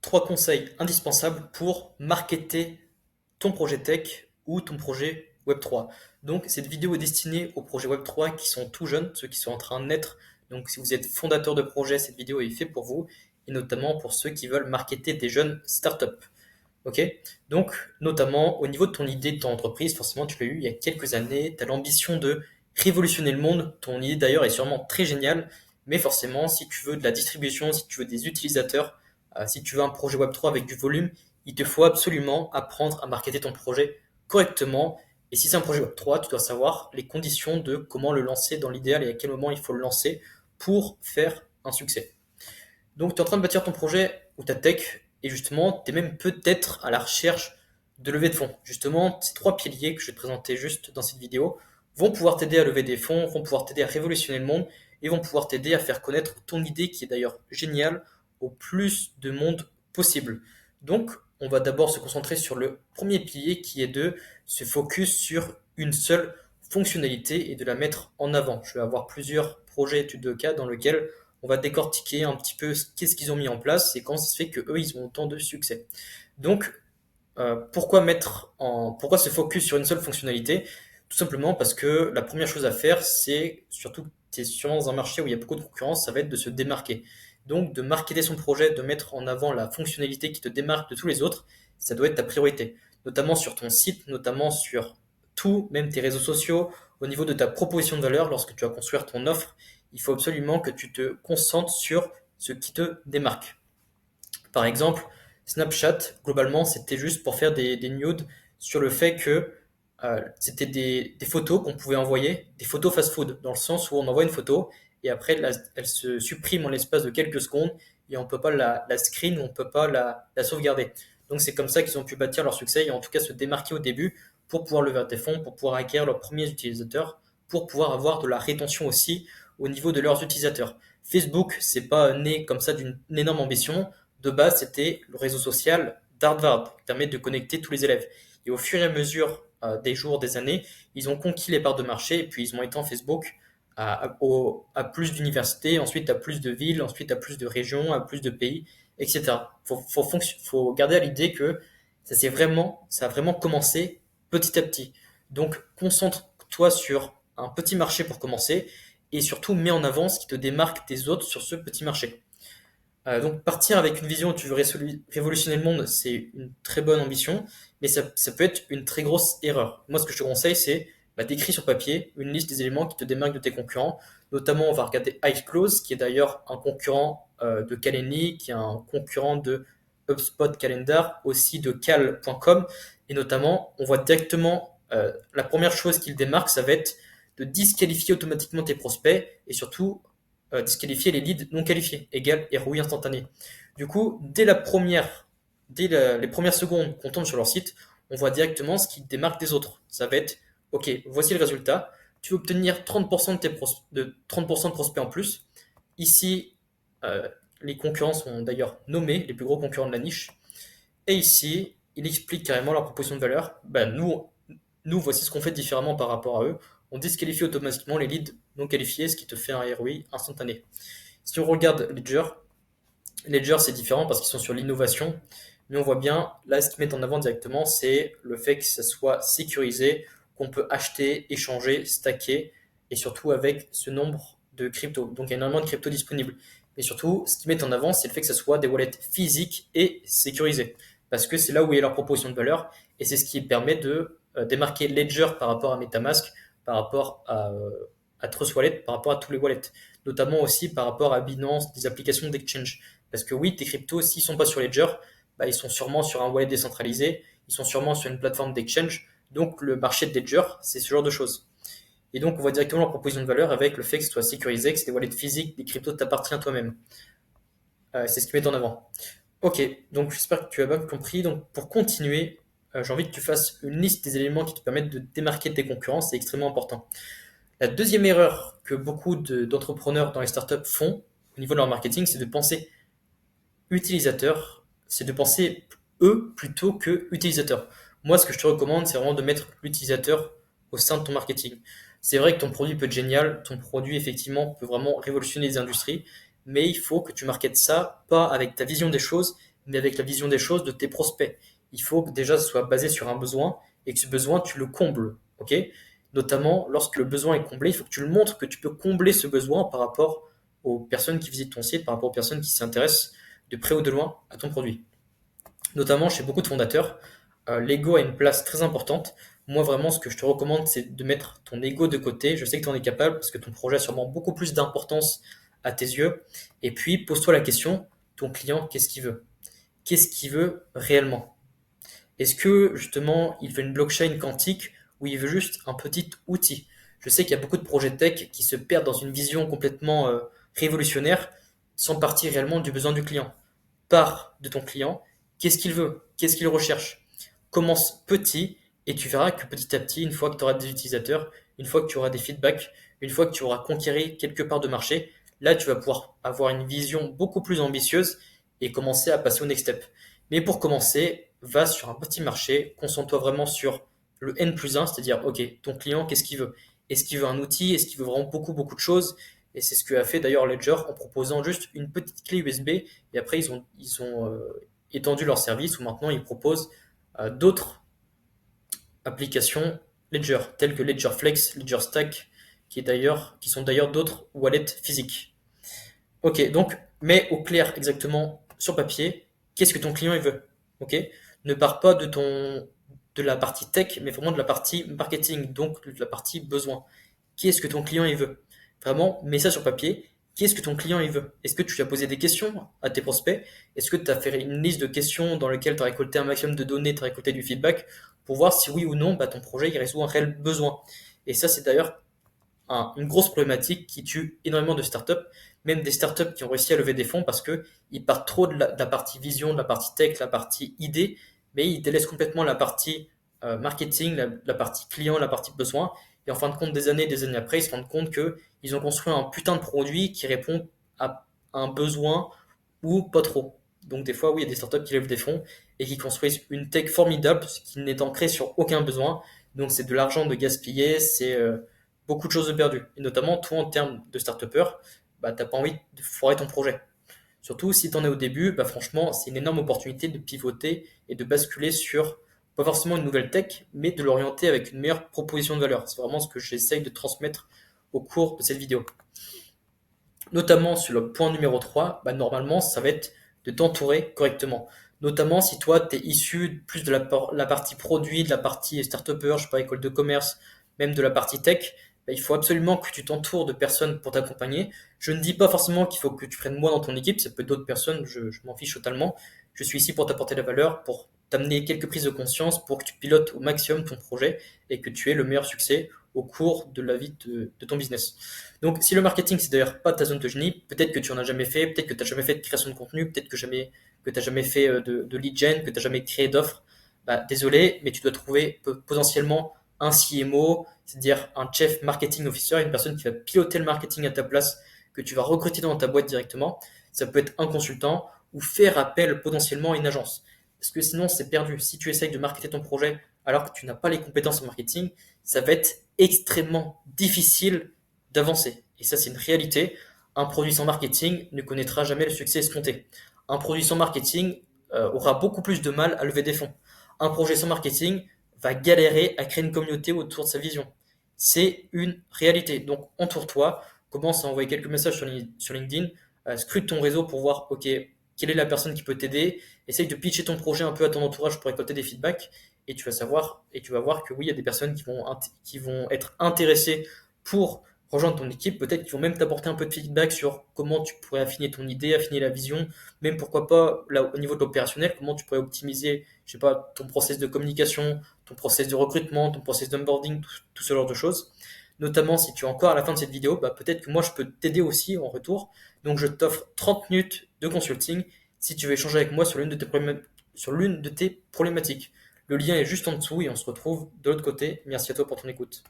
3 conseils indispensables pour marketer ton projet tech ou ton projet Web3. Donc, cette vidéo est destinée aux projets Web3 qui sont tout jeunes, ceux qui sont en train de naître. Donc, si vous êtes fondateur de projet, cette vidéo est faite pour vous, et notamment pour ceux qui veulent marketer des jeunes startups. Ok? Donc, notamment au niveau de ton idée de ton entreprise, forcément, tu l'as eu il y a quelques années, tu as l'ambition de révolutionner le monde. Ton idée d'ailleurs est sûrement très géniale, mais forcément, si tu veux de la distribution, si tu veux des utilisateurs, si tu veux un projet Web3 avec du volume, il te faut absolument apprendre à marketer ton projet correctement. Et si c'est un projet Web3, tu dois savoir les conditions de comment le lancer dans l'idéal et à quel moment il faut le lancer pour faire un succès. Donc, tu es en train de bâtir ton projet ou ta tech, et justement, tu es même peut-être à la recherche de lever de fonds. Justement, ces 3 piliers que je vais te présenter juste dans cette vidéo vont pouvoir t'aider à lever des fonds, vont pouvoir t'aider à révolutionner le monde, et vont pouvoir t'aider à faire connaître ton idée, qui est d'ailleurs géniale, au plus de monde possible. Donc, on va d'abord se concentrer sur le premier pilier, qui est de se focus sur une seule fonctionnalité et de la mettre en avant. Je vais avoir plusieurs projets études de cas dans lesquels on va décortiquer un petit peu qu'est-ce qu'ils ont mis en place et comment ça se fait que eux ils ont autant de succès. Donc pourquoi se focus sur une seule fonctionnalité? Tout simplement parce que la première chose à faire, c'est surtout que tu es sur dans un marché où il y a beaucoup de concurrence, ça va être de se démarquer. Donc de marketer son projet, de mettre en avant la fonctionnalité qui te démarque de tous les autres, ça doit être ta priorité. Notamment sur ton site, notamment sur tout, même tes réseaux sociaux, au niveau de ta proposition de valeur, lorsque tu vas construire ton offre, il faut absolument que tu te concentres sur ce qui te démarque. Par exemple, Snapchat, globalement, c'était juste pour faire des nudes sur le fait que c'était des photos qu'on pouvait envoyer, des photos fast-food, dans le sens où on envoie une photo et après elle se supprime en l'espace de quelques secondes et on ne peut pas la screen ou on ne peut pas la sauvegarder. Donc c'est comme ça qu'ils ont pu bâtir leur succès et en tout cas se démarquer au début pour pouvoir lever des fonds, pour pouvoir acquérir leurs premiers utilisateurs, pour pouvoir avoir de la rétention aussi au niveau de leurs utilisateurs. Facebook, c'est pas né comme ça d'une énorme ambition. De base, c'était le réseau social d'Harvard qui permet de connecter tous les élèves. Et au fur et à mesure des jours, des années, ils ont conquis les parts de marché et puis ils ont étendu Facebook à plus d'universités, ensuite à plus de villes, ensuite à plus de régions, à plus de pays, etc. Faut garder à l'idée que ça a vraiment commencé petit à petit. Donc concentre-toi sur un petit marché pour commencer et surtout mets en avant ce qui te démarque des autres sur ce petit marché. Donc partir avec une vision où tu veux révolutionner le monde, c'est une très bonne ambition, mais ça peut être une très grosse erreur. Moi, ce que je te conseille, c'est d'écrire sur papier une liste des éléments qui te démarquent de tes concurrents. Notamment, on va regarder iClose, qui est d'ailleurs un concurrent de Calendly, qui est un concurrent de HubSpot Calendar, aussi de Cal.com. Et notamment, on voit directement la première chose qui le démarque, ça va être de disqualifier automatiquement tes prospects et surtout disqualifier les leads non qualifiés, égale ROI instantané. Du coup, les premières secondes qu'on tombe sur leur site, on voit directement ce qui démarque des autres. Ça va être, ok, voici le résultat. Tu veux obtenir 30% de 30% de prospects en plus. Ici, les concurrents sont d'ailleurs nommés, les plus gros concurrents de la niche. Et ici, il explique carrément leur proposition de valeur. Ben, nous, voici ce qu'on fait différemment par rapport à eux. On disqualifie automatiquement les leads non qualifiés, ce qui te fait un ROI instantané. Si on regarde Ledger c'est différent parce qu'ils sont sur l'innovation, mais on voit bien, là, ce qu'ils mettent en avant directement, c'est le fait que ça soit sécurisé, qu'on peut acheter, échanger, stacker, et surtout avec ce nombre de cryptos. Donc, il y a énormément de cryptos disponibles. Mais surtout, ce qu'ils mettent en avant, c'est le fait que ce soit des wallets physiques et sécurisés. Parce que c'est là où est leur proposition de valeur, et c'est ce qui permet de démarquer Ledger par rapport à MetaMask, par rapport à Trust Wallet, par rapport à tous les wallets. Notamment aussi par rapport à Binance, des applications d'exchange. Parce que oui, tes cryptos, s'ils sont pas sur Ledger, bah, ils sont sûrement sur un wallet décentralisé, ils sont sûrement sur une plateforme d'exchange. Donc le marché de Ledger, c'est ce genre de choses. Et donc on voit directement la proposition de valeur avec le fait que ce soit sécurisé, que c'est des wallets physiques, des cryptos t'appartiennent à toi-même. C'est ce qu'ils mettent en avant. Ok, donc j'espère que tu as bien compris. Donc pour continuer, j'ai envie que tu fasses une liste des éléments qui te permettent de démarquer tes concurrents, c'est extrêmement important. La deuxième erreur que beaucoup d'entrepreneurs dans les startups font au niveau de leur marketing, c'est de penser utilisateur, c'est de penser eux plutôt que utilisateur. Moi, ce que je te recommande, c'est vraiment de mettre l'utilisateur au sein de ton marketing. C'est vrai que ton produit peut être génial, ton produit effectivement peut vraiment révolutionner les industries, mais il faut que tu marketes ça pas avec ta vision des choses, mais avec la vision des choses de tes prospects. Il faut que déjà ce soit basé sur un besoin et que ce besoin, tu le combles. Ok? Notamment, lorsque le besoin est comblé, il faut que tu le montres que tu peux combler ce besoin par rapport aux personnes qui visitent ton site, par rapport aux personnes qui s'intéressent de près ou de loin à ton produit. Notamment chez beaucoup de fondateurs, l'ego a une place très importante. Moi, vraiment, ce que je te recommande, c'est de mettre ton ego de côté. Je sais que tu en es capable parce que ton projet a sûrement beaucoup plus d'importance à tes yeux. Et puis, pose-toi la question, ton client, qu'est-ce qu'il veut? Qu'est-ce qu'il veut réellement? Est-ce que, justement, il veut une blockchain quantique ou il veut juste un petit outil? Je sais qu'il y a beaucoup de projets tech qui se perdent dans une vision complètement révolutionnaire sans partir réellement du besoin du client. Pars de ton client, qu'est-ce qu'il veut, qu'est-ce qu'il recherche. Commence petit et tu verras que petit à petit, une fois que tu auras des utilisateurs, une fois que tu auras des feedbacks, une fois que tu auras conquéri quelque part de marché, là tu vas pouvoir avoir une vision beaucoup plus ambitieuse et commencer à passer au next step. Mais pour commencer, va sur un petit marché, concentre-toi vraiment sur le N plus 1, c'est-à-dire, ok, ton client, qu'est-ce qu'il veut? Est-ce qu'il veut un outil? Est-ce qu'il veut vraiment beaucoup, beaucoup de choses? Et c'est ce que a fait d'ailleurs Ledger en proposant juste une petite clé USB. Et après, ils ont étendu leur service où maintenant ils proposent d'autres applications Ledger, telles que Ledger Flex, Ledger Stack, qui sont d'ailleurs d'autres wallets physiques. Ok, donc mets au clair exactement sur papier qu'est-ce que ton client il veut. Ok, ne pars pas de la partie tech, mais vraiment de la partie marketing, donc de la partie besoin. Qu'est-ce que ton client il veut? Vraiment, mets ça sur papier. Qu'est-ce que ton client il veut? Est-ce que tu lui as posé des questions à tes prospects? Est-ce que tu as fait une liste de questions dans lesquelles tu as récolté un maximum de données, tu as récolté du feedback pour voir si oui ou non bah, ton projet il résout un réel besoin? Et ça, c'est d'ailleurs une grosse problématique qui tue énormément de startups, même des startups qui ont réussi à lever des fonds parce que ils partent trop de la partie vision, de la partie tech, de la partie idée, mais ils délaissent complètement la partie marketing, la partie client, la partie besoin. Et en fin de compte, des années après, ils se rendent compte que ils ont construit un putain de produit qui répond à un besoin ou pas trop. Donc des fois, oui, il y a des startups qui lèvent des fonds et qui construisent une tech formidable qui n'est ancrée sur aucun besoin. Donc c'est de l'argent de gaspillé, c'est beaucoup de choses de perdues. Et notamment, toi, en termes de start-upper, bah, t'as pas envie de foirer ton projet. Surtout si tu en es au début, bah, franchement, c'est une énorme opportunité de pivoter et de basculer sur pas forcément une nouvelle tech, mais de l'orienter avec une meilleure proposition de valeur. C'est vraiment ce que j'essaye de transmettre au cours de cette vidéo. Notamment sur le point numéro 3, bah, normalement, ça va être de t'entourer correctement. Notamment si toi, tu es issu plus de la partie produit, de la partie start-upper, je sais pas, école de commerce, même de la partie tech, bah, il faut absolument que tu t'entoures de personnes pour t'accompagner. Je ne dis pas forcément qu'il faut que tu prennes moi dans ton équipe, ça peut être d'autres personnes, je m'en fiche totalement. Je suis ici pour t'apporter la valeur, pour t'amener quelques prises de conscience, pour que tu pilotes au maximum ton projet et que tu aies le meilleur succès au cours de la vie de ton business. Donc, si le marketing, c'est d'ailleurs pas ta zone de génie, peut-être que tu en as jamais fait, peut-être que tu n'as jamais fait de création de contenu, peut-être que tu n'as jamais fait de lead gen, que tu n'as jamais créé d'offres, bah, désolé, mais tu dois trouver potentiellement un CMO, c'est-à-dire un Chief Marketing Officer, une personne qui va piloter le marketing à ta place, que tu vas recruter dans ta boîte directement. Ça peut être un consultant ou faire appel potentiellement à une agence. Parce que sinon, c'est perdu. Si tu essayes de marketer ton projet alors que tu n'as pas les compétences en marketing, ça va être extrêmement difficile d'avancer. Et ça, c'est une réalité. Un produit sans marketing ne connaîtra jamais le succès escompté. Un produit sans marketing aura beaucoup plus de mal à lever des fonds. Un projet sans marketing va galérer à créer une communauté autour de sa vision. C'est une réalité. Donc, entoure-toi, commence à envoyer quelques messages sur LinkedIn, scrute ton réseau pour voir, ok, quelle est la personne qui peut t'aider, essaye de pitcher ton projet un peu à ton entourage pour récolter des feedbacks, et tu vas voir que oui, il y a des personnes qui vont être intéressées pour rejoindre ton équipe, peut-être qu'ils vont même t'apporter un peu de feedback sur comment tu pourrais affiner ton idée, affiner la vision, même pourquoi pas là, au niveau de l'opérationnel, comment tu pourrais optimiser, je sais pas, ton process de communication, ton process de recrutement, ton process d'onboarding, tout ce genre de choses. Notamment si tu es encore à la fin de cette vidéo, bah, peut-être que moi je peux t'aider aussi en retour. Donc je t'offre 30 minutes de consulting si tu veux échanger avec moi sur l'une de tes problématiques. Le lien est juste en dessous et on se retrouve de l'autre côté. Merci à toi pour ton écoute.